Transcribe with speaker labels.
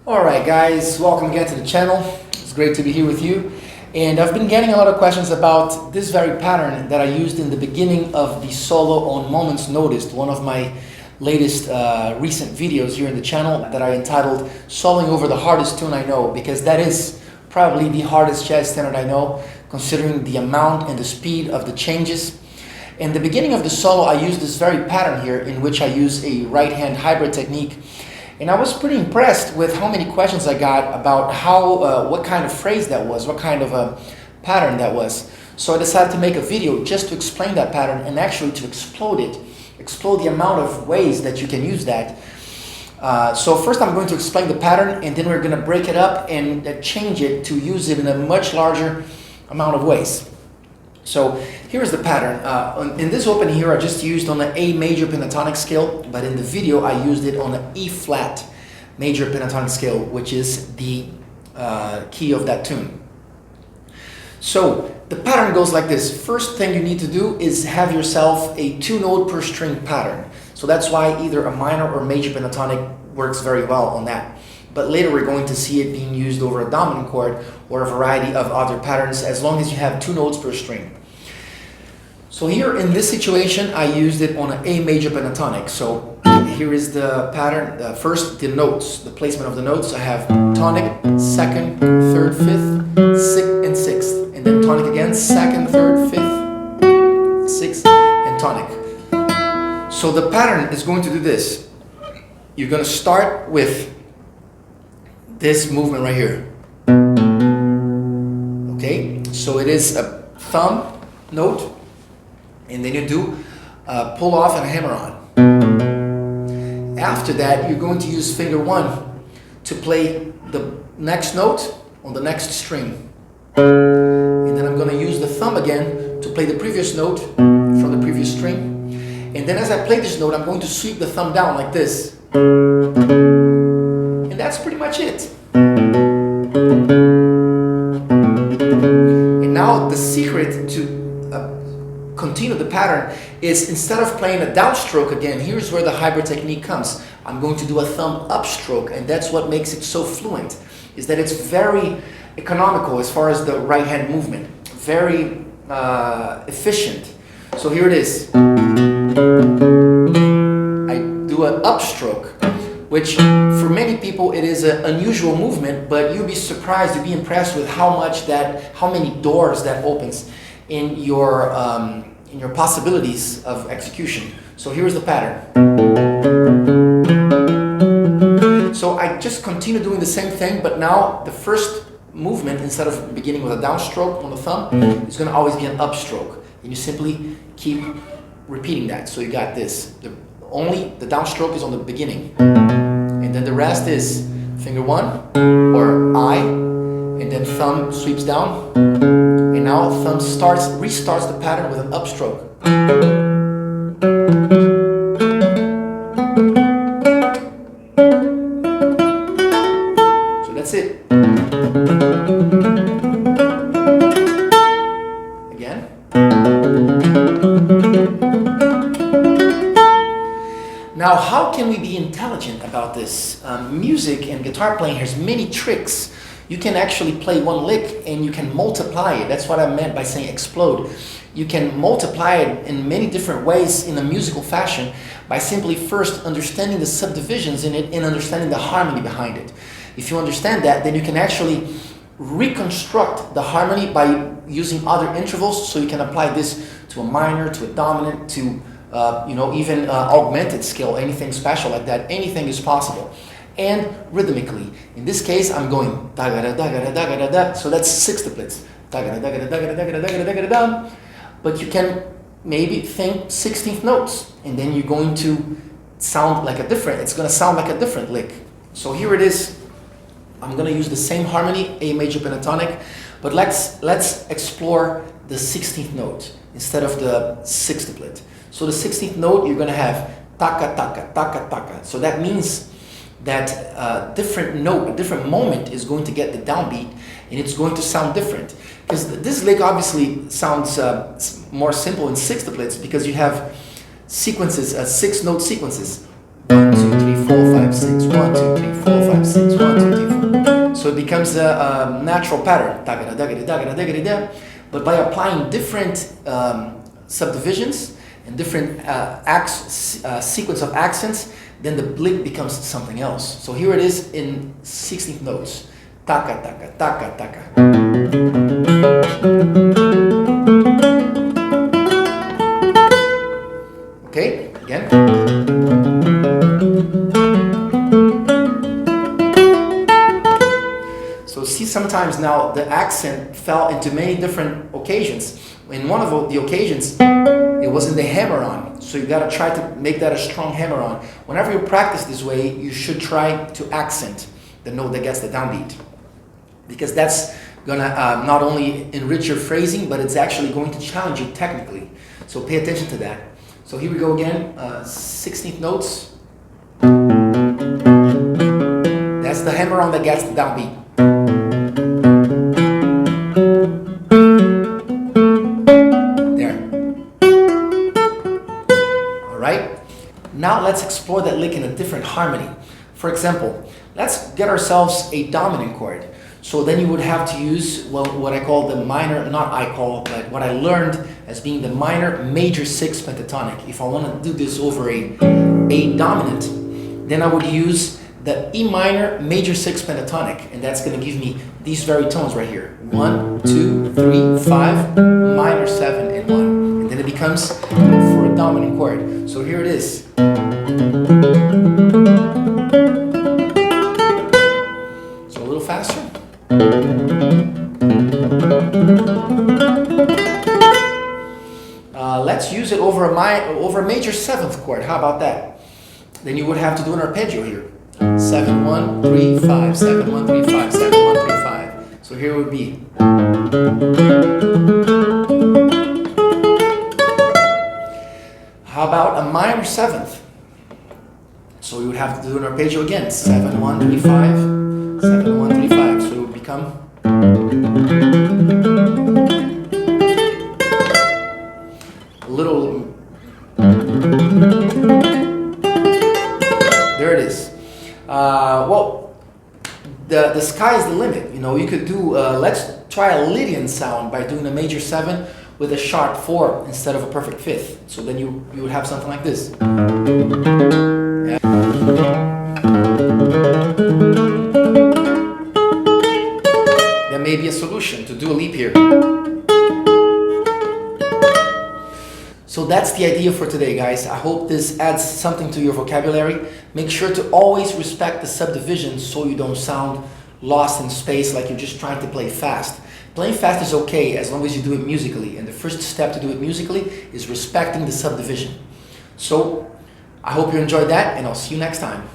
Speaker 1: Alright guys, welcome again to the channel. It's great to be here with you. And I've been getting a lot of questions about this very pattern that I used in the beginning of the solo on Moments Noticed, one of my latest recent videos here in the channel that I entitled Soloing Over the Hardest Tune I Know, because that is probably the hardest jazz standard I know, considering the amount and the speed of the changes. In the beginning of the solo, I used this very pattern here in which I use a right-hand hybrid technique. And I was pretty impressed with how many questions I got about how, what kind of phrase that was, what kind of a pattern that was. So I decided to make a video just to explain that pattern and actually to explode the amount of ways that you can use that. So first I'm going to explain the pattern, and then we're going to break it up and change it to use it in a much larger amount of ways. So here's the pattern. In this opening here I just used on the A major pentatonic scale, but in the video I used it on the E flat major pentatonic scale, which is the key of that tune. So the pattern goes like this. First thing you need to do is have yourself a 2-note per string pattern. So that's why either a minor or major pentatonic works very well on that. But later we're going to see it being used over a dominant chord or a variety of other patterns, as long as you have 2 notes per string. So here in this situation I used it on an A major pentatonic. So here is the pattern. First, the notes, the placement of the notes. I have tonic, second, third, fifth, sixth, and sixth. And then tonic again, second, third, fifth, sixth, and tonic. So the pattern is going to do this. You're going to start with this movement right here. Okay, so it is a thumb note, and then you do pull off and a hammer on. After that, you're going to use finger 1 to play the next note on the next string. And then I'm going to use the thumb again to play the previous note from the previous string. And then as I play this note, I'm going to sweep the thumb down like this. And that's pretty much it. And now the secret to continue the pattern is, instead of playing a downstroke again, here's where the hybrid technique comes. I'm going to do a thumb upstroke, and that's what makes it so fluent, is that it's very economical as far as the right hand movement, very efficient. So here it is. I do an upstroke, which for many people it is an unusual movement, but you'll be surprised, you'll be impressed with how many doors that opens in your possibilities of execution. So here's the pattern. So I just continue doing the same thing, but now the first movement, instead of beginning with a downstroke on the thumb, is going to always be an upstroke, and you simply keep repeating that. So you got this. Only the downstroke is on the beginning, and then the rest is finger 1 or I, and then thumb sweeps down, and now thumb restarts the pattern with an upstroke. So that's it. Again. Now, how can we be intelligent about this? Music and guitar playing has many tricks. You can actually play one lick and you can multiply it. That's what I meant by saying explode. You can multiply it in many different ways in a musical fashion by simply first understanding the subdivisions in it and understanding the harmony behind it. If you understand that, then you can actually reconstruct the harmony by using other intervals, so you can apply this to a minor, to a dominant, to even augmented scale, anything special like that. Anything is possible. And rhythmically, in this case, I'm going da ga da da ga da da ga da da. So that's sextuplets. Da ga da da ga da da ga da da ga da da ga da da. But you can maybe think 16th notes, and then you're going to sound like a different. It's going to sound like a different lick. So here it is. I'm going to use the same harmony, A major pentatonic, but let's explore the 16th note instead of the sextuplet. So the 16th note, you're going to have taka taka taka taka. So that means that a different note, a different moment is going to get the downbeat, and it's going to sound different. Because this lick obviously sounds more simple in sextuplets, because you have sequences, 6-note sequences. 4, 5, 6, 1, 2, 3, 4, 5, 6, 1, 2, 3, 4. So it becomes a natural pattern. But by applying different subdivisions and different sequence of accents, then the lick becomes something else. So here it is in 16th notes. Taka, taka, taka, taka. Okay, again. So see, sometimes now the accent fell into many different occasions. In one of the occasions, it was in the hammer-on. So you gotta try to make that a strong hammer-on. Whenever you practice this way, you should try to accent the note that gets the downbeat, because that's gonna not only enrich your phrasing, but it's actually going to challenge you technically. So pay attention to that. So here we go again, 16th notes. That's the hammer-on that gets the downbeat. There. All right. Now let's explore that lick in a different harmony. For example, let's get ourselves a dominant chord. So then you would have to use what I call the minor, not I call, but what I learned as being the minor major 6 pentatonic. If I want to do this over a dominant, then I would use the E minor major 6 pentatonic, and that's going to give me these very tones right here. 1, 2, 3, 5, minor 7, and 1. And then it becomes for a dominant chord. So here it is. So a little faster. Let's use it over a major 7th chord. How about that? Then you would have to do an arpeggio here. 7, 1, 3, 5, 7, 1, 3, 5, 7, 1, 3, 5. So here it would be. How about a minor 7th? So we would have to do an arpeggio again. 7, 1, 3, 5, 7, 1, 3, 5. So it would become. A little. There it is. Well, the sky is the limit. You know, you could do. Let's try a Lydian sound by doing a major 7 with a sharp 4 instead of a perfect 5th. So then you would have something like this. Yeah. There may be a solution to do a leap here. So that's the idea for today, guys. I hope this adds something to your vocabulary. Make sure to always respect the subdivisions so you don't sound lost in space like you're just trying to play fast. Playing fast is okay as long as you do it musically, and the first step to do it musically is respecting the subdivision. So I hope you enjoyed that, and I'll see you next time.